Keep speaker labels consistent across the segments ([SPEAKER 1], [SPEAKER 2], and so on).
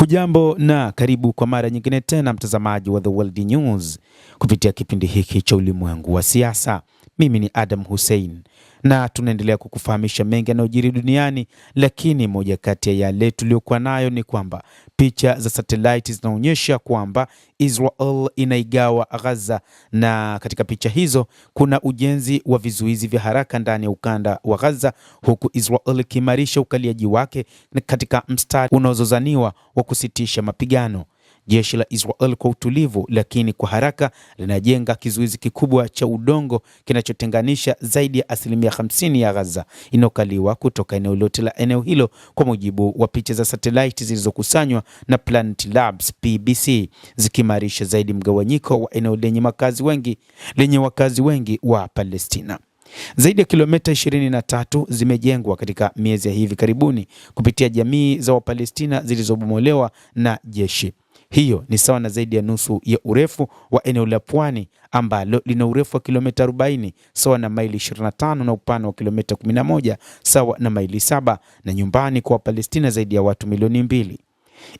[SPEAKER 1] Hujambo na karibu kwa mara nyingine tena mtazamaji wa The World News kupitia kipindi hiki cha ulimwengu wa siasa. Mimi ni Adam Hussein na tunaendelea kukufahamisha mengi yanayojiri duniani, lakini moja kati ya yale tuliyokuwa nayo ni kwamba picha za satellite zinaonyesha kwamba Israel inaigawa Gaza, na katika picha hizo kuna ujenzi wa vizuizi vya haraka ndani ya ukanda wa Gaza, huku Israel ikiimarisha ukaliaji wake katika mstari unaozozaniwa wa kusitisha mapigano. Jeshi la Israel kwa utulivu lakini kwa haraka linajenga kizuizi kikubwa cha udongo kinachotenganisha zaidi ya 50% ya Gaza inayokaliwa kutoka eneo lote la eneo hilo, kwa mujibu wa picha za satellite zilizokusanywa na Planet Labs PBC, zikimarisha zaidi mgawanyiko wa eneo lenye wakazi wengi wa Palestina. Zaidi ya kilomita 23 zimejengwa katika miezi ya hivi karibuni kupitia jamii za Wapalestina zilizobomolewa na jeshi. Hiyo ni sawa na zaidi ya nusu ya urefu wa eneo la pwani ambalo lina urefu wa kilomita 40 sawa na maili 25 na upana wa kilomita 11 sawa na maili 7, na nyumbani kwa Palestina zaidi ya watu milioni 2.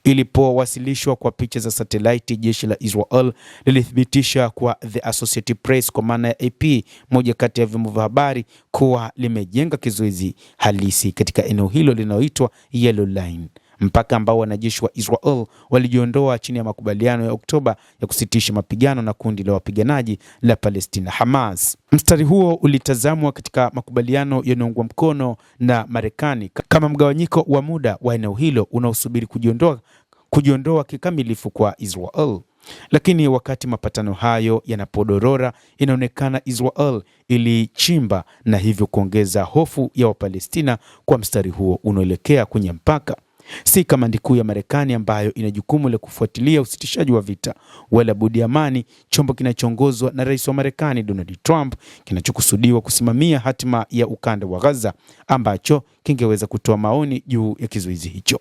[SPEAKER 1] Ilipowasilishwa kwa picha za satellite, jeshi la Israel lilithibitisha kwa The Associated Press kwa maana ya AP, moja kati ya vyombo vya habari, kuwa limejenga kizuizi halisi katika eneo hilo linaloitwa Yellow Line, mpaka ambao wanajeshi wa Israel walijiondoa chini ya makubaliano ya Oktoba ya kusitisha mapigano na kundi la wapiganaji la Palestina Hamas. Mstari huo ulitazamwa katika makubaliano yanayoungwa mkono na Marekani kama mgawanyiko wa muda wa eneo hilo unaosubiri kujiondoa kikamilifu kwa Israel. Lakini wakati mapatano hayo yanapodorora, inaonekana Israel ilichimba na hivyo kuongeza hofu ya Wapalestina kwa mstari huo unaoelekea kwenye mpaka. Si kamandi kuu ya Marekani ambayo ina jukumu la kufuatilia usitishaji wa vita, wala bodi ya amani, chombo kinachoongozwa na rais wa Marekani Donald Trump, kinachokusudiwa kusimamia hatima ya ukanda wa Gaza, ambacho kingeweza kutoa maoni juu ya kizuizi hicho.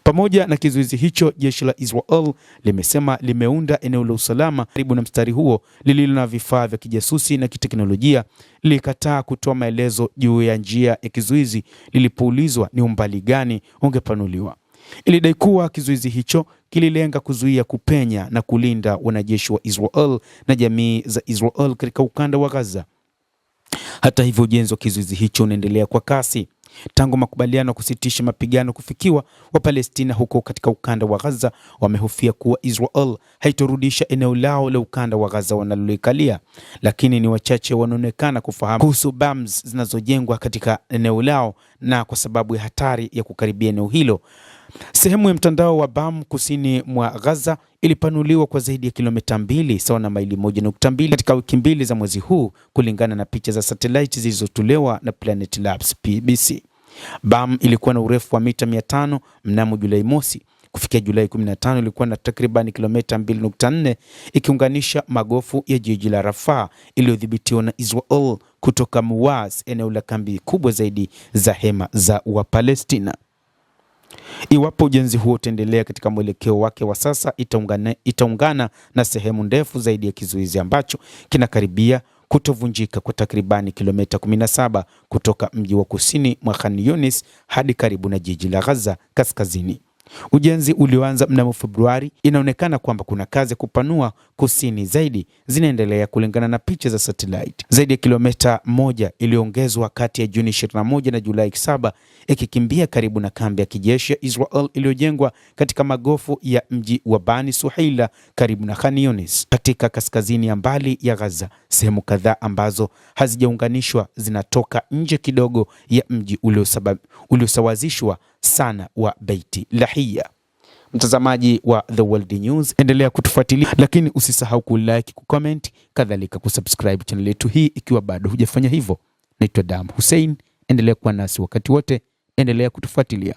[SPEAKER 1] Pamoja na kizuizi hicho, jeshi la Israel limesema limeunda eneo la usalama karibu na mstari huo lililo na vifaa vya kijasusi na kiteknolojia. Lilikataa kutoa maelezo juu ya njia ya kizuizi lilipoulizwa ni umbali gani ungepanuliwa. Ilidai kuwa kizuizi hicho kililenga kuzuia kupenya na kulinda wanajeshi wa Israel na jamii za Israel katika ukanda wa Gaza. Hata hivyo, ujenzi wa kizuizi hicho unaendelea kwa kasi. Tangu makubaliano kusitisha mapigano kufikiwa, Wapalestina huko katika ukanda wa Gaza wamehofia kuwa Israel haitorudisha eneo lao la ukanda wa Gaza wanalolikalia, lakini ni wachache wanaonekana kufahamu kuhusu bombs zinazojengwa katika eneo lao, na kwa sababu ya hatari ya kukaribia eneo hilo, sehemu ya mtandao wa BAM kusini mwa Gaza ilipanuliwa kwa zaidi ya kilomita 2 sawa na maili 1.2 katika wiki mbili za mwezi huu, kulingana na picha za satellite zilizotolewa na Planet Labs PBC. BAM ilikuwa na urefu wa mita 500 mnamo Julai mosi. Kufikia Julai 15 ilikuwa na takriban kilomita 2.4, ikiunganisha magofu ya jiji la Rafah iliyodhibitiwa na Israel kutoka Muaz, eneo la kambi kubwa zaidi za hema za Wapalestina. Iwapo ujenzi huo utaendelea katika mwelekeo wake wa sasa, itaungana na sehemu ndefu zaidi ya kizuizi ambacho kinakaribia kutovunjika kwa takribani kilomita 17 kutoka mji wa kusini mwa Khan Yunis hadi karibu na jiji la Gaza kaskazini. Ujenzi ulioanza mnamo Februari, inaonekana kwamba kuna kazi ya kupanua kusini zaidi zinaendelea kulingana na picha za satellite. Zaidi ya kilomita 1 iliongezwa kati ya Juni 21 na Julai 7, ikikimbia karibu na kambi ya kijeshi ya Israel iliyojengwa katika magofu ya mji wa Bani Suhaila karibu na Khan Yunis katika kaskazini ya mbali ya Gaza. Sehemu kadhaa ambazo hazijaunganishwa zinatoka nje kidogo ya mji uliosawazishwa sana wa Beit Lahia. Mtazamaji wa The World News, endelea kutufuatilia, lakini usisahau kulike, kucomment, kadhalika kusubscribe channel yetu hii ikiwa bado hujafanya hivyo. Naitwa Adam Hussein, endelea kuwa nasi wakati wote, endelea kutufuatilia.